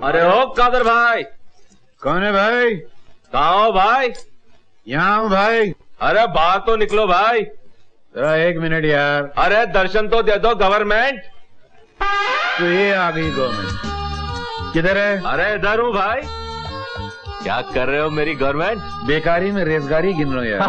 अरे ओ कादर भाई। कौन है भाई? कहाँ हो भाई? यहाँ हूँ भाई। अरे बाहर तो निकलो भाई। जरा 1 मिनट यार। अरे दर्शन तो दे दो गवर्नमेंट। तो ये आ गई गवर्नमेंट। किधर है? अरे इधर हूँ भाई। क्या कर रहे हो मेरी गवर्नमेंट? बेकारी में रेजगारी गिन लो यार।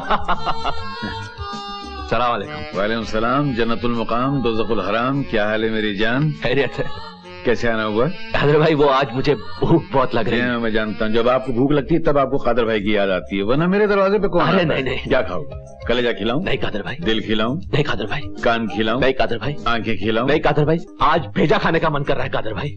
सलाम वालेकुम। वालेकुम सलाम। जन्नतुल मुकाम दोज़खुल हराम। क्या हाल है मेरी जान? खैरियत है। कैसे आना हुआ? कादर भाई वो आज मुझे भूख बहुत लग रही है। मैं जानता हूँ, जब आपको भूख लगती है तब आपको कादर भाई की याद आती है, वरना मेरे दरवाजे पे कौन? अरे नहीं नहीं। क्या खाओ? कलेजा खिलाऊं? नहीं कादर भाई। दिल खिलाऊं? नहीं कादर भाई। कान खिलाऊं? नहीं कादर भाई। आंखें खिलाऊं? नहीं कादर भाई। आज भेजा खाने का मन कर रहा है कादर भाई।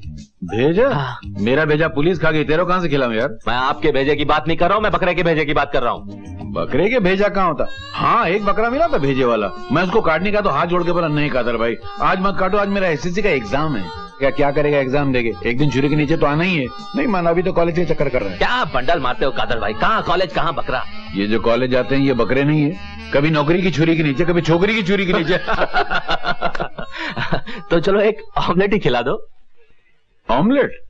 भेजा? हाँ। मेरा भेजा पुलिस खा गई, तेरा कहाँ से खिलाऊं यार? मैं आपके भेजे की बात नहीं कर रहा हूँ, मैं बकरे के भेजे की बात कर रहा हूँ। बकरे के भेजा कहाँ होता? हाँ, एक बकरा मिला था भेजे वाला, मैं उसको काटने का तो हाथ जोड़ के बोला नहीं कादर भाई आज मत काटो, आज मेरा एसएससी का एग्जाम है। क्या करेगा एग्जाम देके? एक दिन छुरी के नीचे तो आना ही है। नहीं माना, अभी तो कॉलेज के चक्कर कर रहे हैं। क्या बंडल मारते हो कादर भाई? कहाँ कॉलेज कहाँ बकरा? ये जो कॉलेज जाते हैं ये बकरे नहीं है, कभी नौकरी की छुरी के नीचे, कभी छोकरी की छुरी के नीचे। तो चलो एक ऑमलेट ही खिला दो। ऑमलेट?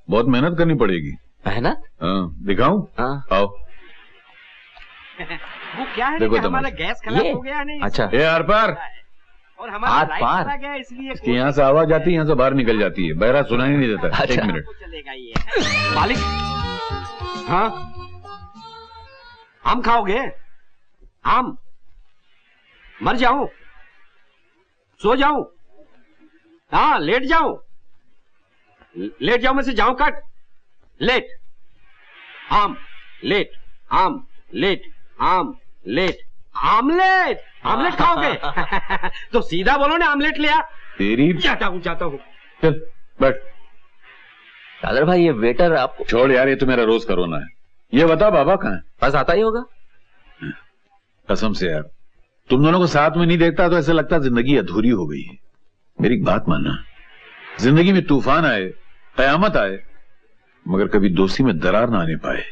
बहुत मेहनत करनी पड़ेगी। मेहनत? हाँ, दिखाऊं? हाँ। आओ। वो क्या है देखो कि हमारा गैस खराब हो गया नहीं। अच्छा। ये आर पार और हमारा लाइट चला गया इसलिए इसकी यहाँ से आवाज आती है, यहाँ से बाहर निकल जाती है, बहरा सुनाई नहीं देता। अच्छा। 1 मिनट। चलेगा ये। मालिक। हाँ, आम खाओगे? आम? मर जाऊं? सो जाऊं? हाँ, लेट जाऊं? लेट जाऊं में से जाऊं कट? लेट आम लेट आम लेट आम लेट आमलेट। आमलेट खाओगे? तो सीधा बोलो ना, आमलेट ले आ। तेरी जाता हूँ। चल बैठ। कादर भाई ये वेटर आपको छोड़ यार, ये तो मेरा रोज का रोना है। ये बता बाबा कहाँ है? बस आता ही होगा। कसम से यार, तुम दोनों को साथ में नहीं देखता तो ऐसा लगता जिंदगी अधूरी हो गई है। मेरी एक बात मानना, जिंदगी में तूफान आए, कयामत आए, मगर कभी दोस्ती में दरार ना आने पाए।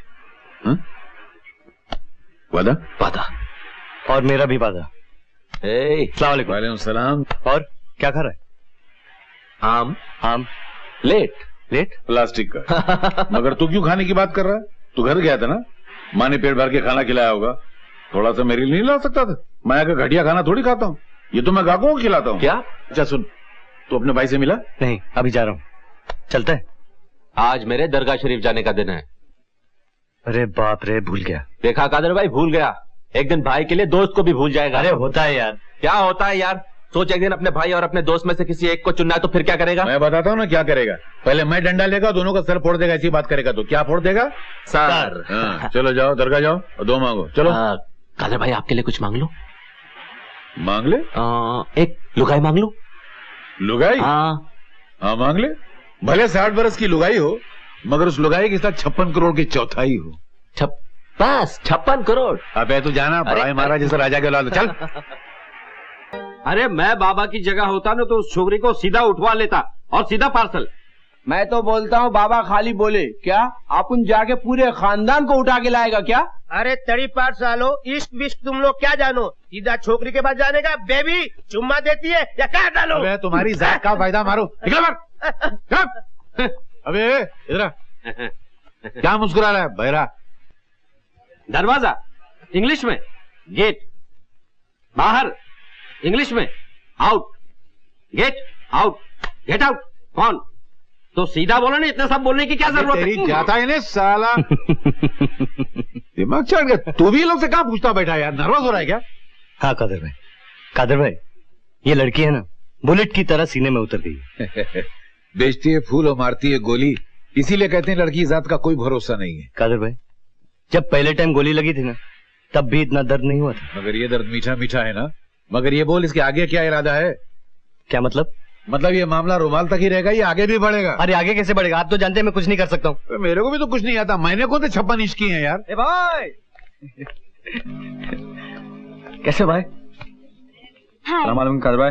वादा? वादा। और मेरा भी वादा। अस्सलाम वालेकुम। वालेकुम सलाम। और क्या खा रहा है? आम। आम? लेट। लेट? प्लास्टिक का। मगर तू क्यों खाने की बात कर रहा है? तू घर गया था ना, माँ ने पेट भर के खाना खिलाया होगा, थोड़ा सा मेरे लिए नहीं ला सकता था? मैं आकर घटिया खाना थोड़ी खाता हूँ, ये तो मैं गाकों को खिलाता हूँ। क्या? अच्छा सुन, तू अपने भाई से मिला? नहीं, अभी जा रहा हूँ। चलता है? आज मेरे दरगाह शरीफ जाने का दिन है। अरे बाप रे, भूल गया। देखा कादर भाई, भूल गया। एक दिन भाई के लिए दोस्त को भी भूल जाएगा। अरे होता है यार। क्या होता है यार? सोच, एक दिन अपने भाई और अपने दोस्त में से किसी एक को चुनना है तो फिर क्या करेगा? मैं बताता हूँ ना क्या करेगा। पहले मैं डंडा लेगा, दोनों का सर फोड़ देगा। ऐसी बात करेगा तो क्या फोड़ देगा? सर। हाँ, चलो जाओ दरगाह जाओ और 2 मांगो। चलो। कादर भाई आपके लिए कुछ मांग लो। मांग ले। एक लुगाई मांग लो। लुगाई? हाँ मांग ले। भले 60 बरस की लुगाई हो, मगर उस लुगाई के साथ 56 करोड़ की चौथाई हो। बस 56 करोड़? अबे तू जाना, बड़ाई महाराज जैसा राजा के औलाद। चल। अरे मैं बाबा की जगह होता ना तो उस छोकरी को सीधा उठवा लेता और सीधा पार्सल। मैं तो बोलता हूँ बाबा खाली बोले क्या, अपन जाके पूरे खानदान को उठा के लाएगा क्या? अरे तड़ी 5 सालों, इश्क विश्क तुम लोग क्या जानो? सीधा छोकरी के पास जाने का, बेबी चुम्मा देती है या क्या डालो? अबे तुम्हारी जात का फायदा मारो, निकल बाहर। अबे इधर क्या मुस्कुरा रहा है बहरा? दरवाजा इंग्लिश में, गेट बाहर इंग्लिश में, out get out, get out कौन? तो सीधा बोलो ना, इतना सब बोलने की क्या जरूरत है? तेरी जाता है ना साला। दिमाग चढ़ गया। तू भी लोग से कहाँ पूछता बैठा यार, नर्वस हो रहा है क्या? हाँ कादर भाई, कादर भाई ये लड़की है ना, बुलेट की तरह सीने में उतर गई है। बेचती है फूल और मारती है गोली, इसीलिए कहते हैं लड़की जात का कोई भरोसा नहीं है। कादर भाई जब पहले टाइम गोली लगी थी ना, तब भी इतना दर्द नहीं हुआ था। मगर ये दर्द मीठा मीठा है ना। मगर ये बोल, इसके आगे क्या इरादा है? क्या मतलब? मतलब ये मामला रुमाल तक ही रहेगा या आगे भी बढ़ेगा? अरे आगे कैसे बढ़ेगा? आप तो जानते हैं मैं कुछ नहीं कर सकता हूँ। मेरे को भी तो कुछ नहीं आता, मैंने कौन से 56 इंच की है यार। ए भाई कैसे भाई? सलाम वालेकुम कादर भाई।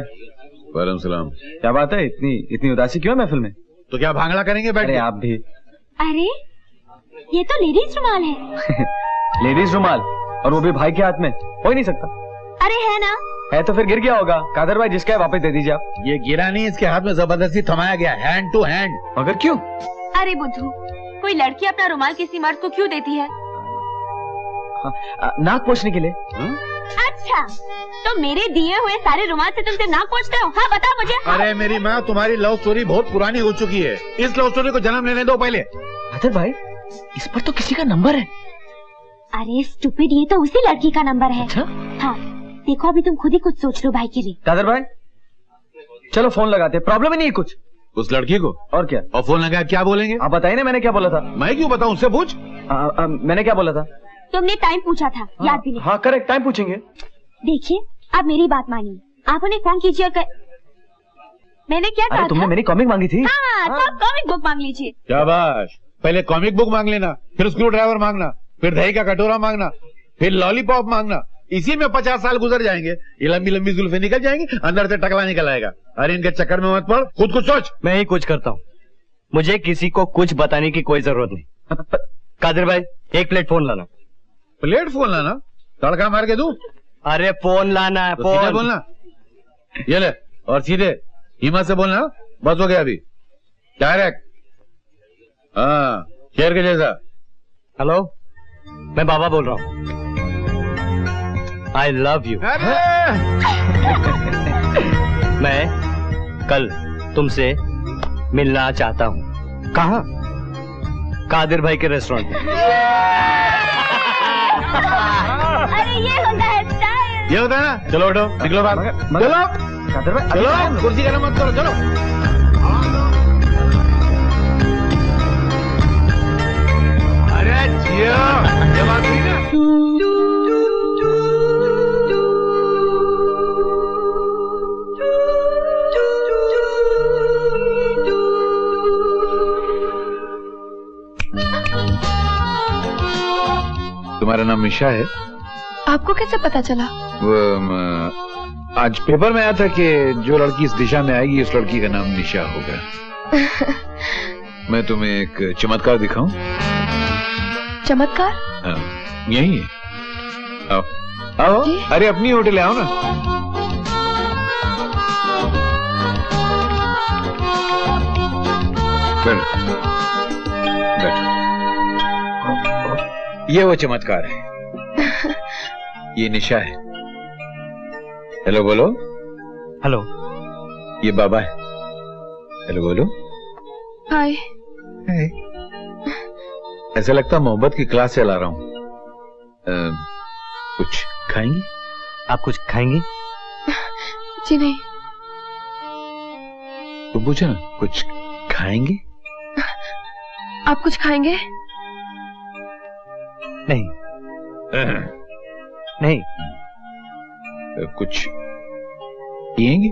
वालेकुम सलाम। क्या बात है, इतनी उदासी क्यों है महफिल में? तो क्या भांगड़ा करेंगे बैठ के? आप भी। अरे ये तो लेडीज रुमाल है। लेडीज रुमाल, और वो भी भाई के हाथ में? हो ही नहीं सकता। अरे है ना। है तो फिर गिर गया होगा। कादर भाई जिसका है वापस दे दीजिए आप। ये गिरा नहीं, इसके हाथ में जबरदस्ती थमाया गया, हैंड टू हैंड। मगर क्यों? अरे बुद्धू, कोई लड़की अपना रुमाल किसी मर्द को क्यों देती है? नाक पोंछने के लिए। अच्छा, तो मेरे दिए हुए सारे रुमाल से तुम सिर्फ नाक पोंछते हो? हाँ बताओ मुझे। अरे मेरी माँ, तुम्हारी लव स्टोरी बहुत पुरानी हो चुकी है। इस लव स्टोरी को जन्म लेने दो पहले। कादर भाई, इस पर तो किसी का नंबर है। अरे स्टूपिड, ये तो उसी लड़की का नंबर है। अच्छा? हाँ, देखो अभी तुम खुद ही कुछ सोच लो भाई के लिए। कादर भाई, चलो फोन लगाते, प्रॉब्लम ही नहीं है कुछ। उस लड़की को? और क्या? और फोन लगा क्या बोलेंगे? आप बताइए ना, मैंने क्या बोला था? मैं क्यों बताऊं, उससे पूछ। मैंने क्या बोला था? तुमने टाइम पूछा था, याद भी नहीं? हाँ करेक्ट, टाइम पूछेंगे। देखिए, आप मेरी बात मानिए, आप उन्हें फोन कीजिए और मैंने क्या कहा? तुमने मेरी कॉमिक मांगी थी। हाँ, तो आप कॉमिक बुक मांग लीजिए। शाबाश, पहले कॉमिक बुक मांग लेना, फिर स्क्रू ड्राइवर मांगना, फिर दही का कटोरा मांगना, फिर लॉलीपॉप मांगना। इसी में 50 साल गुजर जाएंगे। ये लंबी लंबी जुल्फे निकल जाएंगी, अंदर से टकला निकल आएगा। अरे इनके चक्कर में मत पड़, खुद कुछ सोच। मैं ही कुछ करता हूँ, मुझे किसी को कुछ बताने की कोई जरूरत नहीं। कादिर भाई, एक प्लेट फोन लाना। प्लेट फोन लाना? तड़का मार के दूं? अरे फोन लाना है, तो सीधे फोन बोलना। ये ले, और सीधे हिम्मत से बोलना। बस हो गया अभी, डायरेक्ट। हाँ, शेर के जैसा। हेलो, मैं बाबा बोल रहा हूँ। I love you. मैं कल तुमसे मिलना चाहता हूँ। कहाँ? कादिर भाई के रेस्टोरेंट में। अरे ये होता है स्टाइल। ये होता है ना? चलो उठो, निकलो बाहर। चलो कादर भाई, चलो, कुर्सी गरम मत करो, चलो। अरे जियो, ये बात हुई ना। तुम्हारा नाम निशा है? आपको कैसे पता चला? आज पेपर में आया था कि जो लड़की इस दिशा में आएगी उस लड़की का नाम निशा होगा। मैं तुम्हें एक चमत्कार दिखाऊं? चमत्कार? हाँ, यही है। आओ आओ, अरे अपनी होटल आओ ना। बैठो बैठो। ये वो चमत्कार है, ये निशा है। हेलो बोलो। हेलो, ये बाबा है। हेलो बोलो। हाय। ऐसा लगता मोहब्बत की क्लास चला रहा हूँ। कुछ खाएंगी? आप कुछ खाएंगी? जी नहीं। तो पूछो ना, कुछ खाएंगे? आप कुछ खाएंगे? नहीं नहीं। कुछ पिएंगे?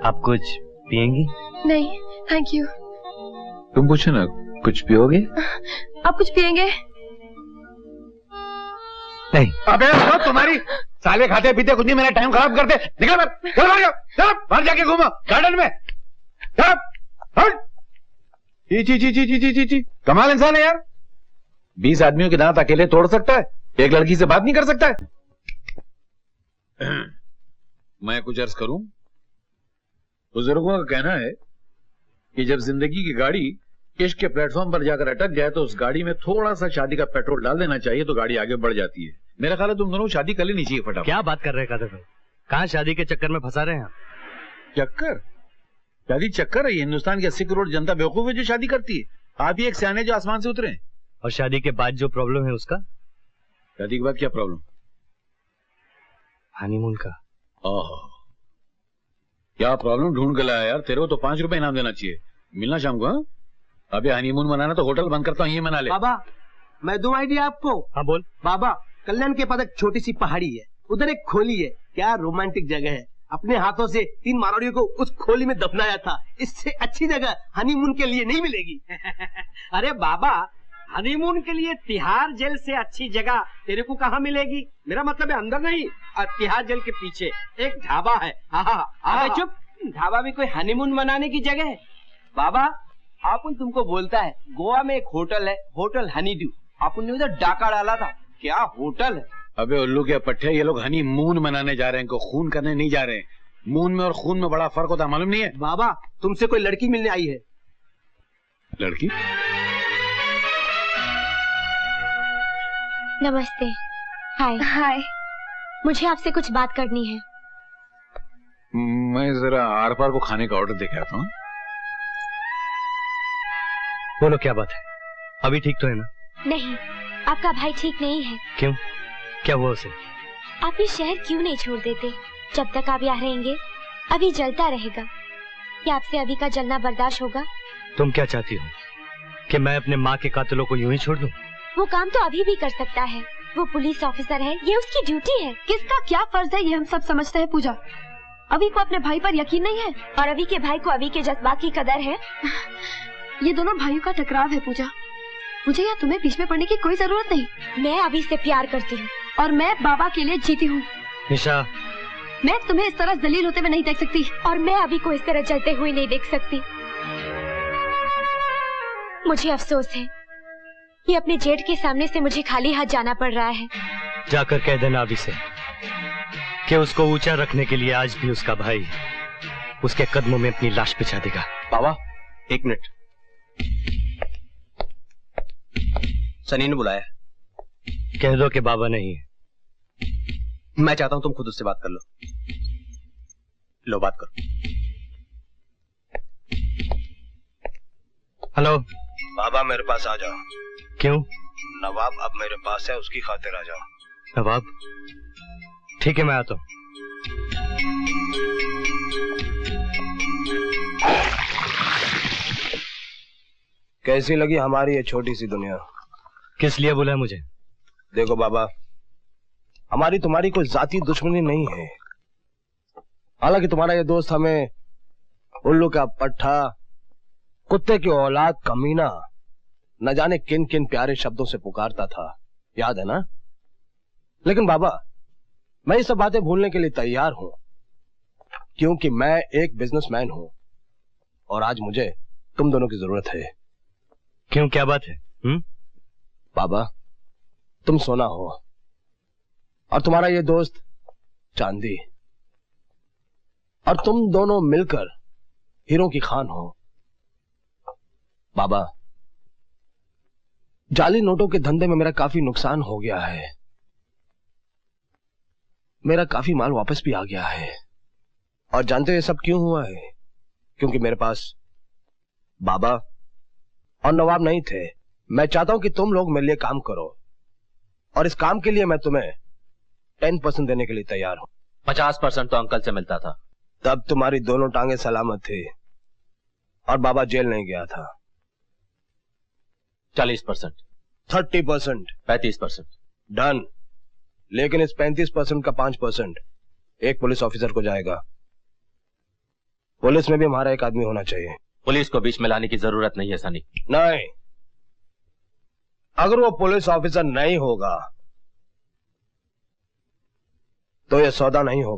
आप कुछ पिएंगी? नहीं थैंक यू। तुम पूछो ना, कुछ पियोगे? आप कुछ पिएंगे? नहीं। अबे तुम्हारी साले खाते पीते कुछ नहीं, मेरा टाइम खराब करते। निकल बाहर, चल बाहर, चल बाहर जाके घूमो गार्डन में। ची ची ची ची ची ची ची, कमाल इंसान है यार। 20 आदमियों के दांत अकेले तोड़ सकता है, एक लड़की से बात नहीं कर सकता है। मैं कुछ अर्ज करूं? बुजुर्गों का कहना है कि जब जिंदगी की गाड़ी इश्क के प्लेटफॉर्म पर जाकर अटक जाए तो उस गाड़ी में थोड़ा सा शादी का पेट्रोल डाल देना चाहिए तो गाड़ी आगे बढ़ जाती है। मेरा ख्याल है तुम दोनों शादी कर लेनी चाहिए फटाफट। क्या बात कर रहे हैं कादर भाई, कहाँ शादी के चक्कर में फंसा रहे हैं आप? चक्कर? शादी चक्कर है? ये हिंदुस्तान की 80 करोड़ जनता बेवकूफ है जो शादी करती है। आप ही एक सियाने जो आसमान से उतरे। और शादी के बाद जो प्रॉब्लम है उसका? शादी के बाद क्या प्रॉब्लम? हनीमून का। ओह, क्या प्रॉब्लम ढूंढ के लाया यार। तेरे को तो 5 रुपए इनाम देना चाहिए। मिलना शाम को। हाँ, अभी हनीमून मनाना तो होटल बंद करता हूँ, ये मना ले। बाबा मैं दूं आइडिया आपको। हाँ बोल। बाबा, कल्याण के पास एक छोटी सी पहाड़ी है, उधर एक खोली है। क्या रोमांटिक जगह है। अपने हाथों से 3 मारवाड़ियों को उस खोली में दफनाया था। इससे अच्छी जगह हनीमून के लिए नहीं मिलेगी। अरे बाबा, हनीमून के लिए तिहाड़ जेल से अच्छी जगह तेरे को कहाँ मिलेगी? मेरा मतलब है अंदर नहीं, तिहाड़ जेल के पीछे एक ढाबा है। अबे चुप, ढाबा भी कोई हनीमून मनाने की जगह है? बाबा आपन तुमको बोलता है गोवा में एक होटल है, होटल हनीड्यू। आपन ने उधर डाका डाला था। क्या होटल है? अबे उल्लू के पट्टे, ये लोग हनी मून मनाने जा रहे हैं, इनको खून करने नहीं जा रहे हैं। मून में और खून में बड़ा फर्क होता है, मालूम नहीं है? बाबा तुमसे कोई लड़की मिलने आई है। लड़की? नमस्ते। हाय। हाय। मुझे आपसे कुछ बात करनी है। मैं जरा आर पार को खाने का ऑर्डर देके आता हूँ। बोलो क्या बात है? अभी ठीक तो है ना? नहीं, आपका भाई ठीक नहीं है। क्यों? क्या हुआ उसे? आप ये शहर क्यों नहीं छोड़ देते? जब तक आप यहाँ रहेंगे अभी जलता रहेगा। क्या आपसे अभी का जलना बर्दाश्त होगा? तुम क्या चाहती हो कि मैं अपने माँ के कातिलों को यूं ही छोड़ दूं? वो काम तो अभी भी कर सकता है। वो पुलिस ऑफिसर है, ये उसकी ड्यूटी है। किसका क्या फर्ज है ये हम सब समझते हैं पूजा। अभी को अपने भाई पर यकीन नहीं है और अभी के भाई को अभी के जज्बात की कदर है। ये दोनों भाइयों का टकराव है पूजा। मुझे या तुम्हें बीच में पड़ने की कोई जरूरत नहीं। मैं अभी से प्यार करती हूँ और मैं बाबा के लिए जीती हूँ। निशा, मैं तुम्हें इस तरह जलील होते हुए नहीं देख सकती। और मैं अभी को इस तरह जलते हुए नहीं देख सकती। मुझे अफसोस है कि अपने जेठ के सामने से मुझे खाली हाथ जाना पड़ रहा है। जाकर कह देना अभी से कि उसको ऊंचा रखने के लिए आज भी उसका भाई उसके कदमों में अपनी लाश बिछा देगा। बाबा एक मिनट, सनी ने बुलाया। कह दो कि बाबा नहीं है। मैं चाहता हूं तुम खुद उससे बात कर लो। लो बात करो। हेलो बाबा मेरे पास आ जाओ। क्यों? नवाब अब मेरे पास है, उसकी खातिर आ जाओ। नवाब? ठीक है, मैं आता हूँ। कैसी लगी हमारी ये छोटी सी दुनिया? किस लिए बुलाया मुझे? देखो बाबा, हमारी तुम्हारी कोई जाती दुश्मनी नहीं है। हालांकि तुम्हारा ये दोस्त हमें उल्लू का पट्टा, कुत्ते की औलाद, कमीना, न जाने किन किन प्यारे शब्दों से पुकारता था, याद है ना? लेकिन बाबा, मैं ये सब बातें भूलने के लिए तैयार हूं, क्योंकि मैं एक बिजनेसमैन हूं और आज मुझे तुम दोनों की जरूरत है। क्यों, क्या बात है? बाबा, तुम सोना हो और तुम्हारा ये दोस्त चांदी, और तुम दोनों मिलकर हीरों की खान हो। बाबा, जाली नोटों के धंधे में मेरा काफी नुकसान हो गया है। मेरा काफी माल वापस भी आ गया है। और जानते हो ये सब क्यों हुआ है? क्योंकि मेरे पास बाबा और नवाब नहीं थे। मैं चाहता हूं कि तुम लोग मेरे लिए काम करो, और इस काम के लिए मैं तुम्हें 10% देने के लिए तैयार हूं। 50% तो अंकल से मिलता था। तब तुम्हारी दोनों टांगे सलामत थी और बाबा जेल नहीं गया था। 40%, 30%, 35%। डन। लेकिन इस 35% का 5% एक पुलिस ऑफिसर को जाएगा। पुलिस में भी हमारा एक आदमी होना चाहिए। पुलिस को बीच में लाने की जरूरत नहीं है सनी। नहीं, अगर वो पुलिस ऑफिसर नहीं होगा तो ये सौदा नहीं होगा।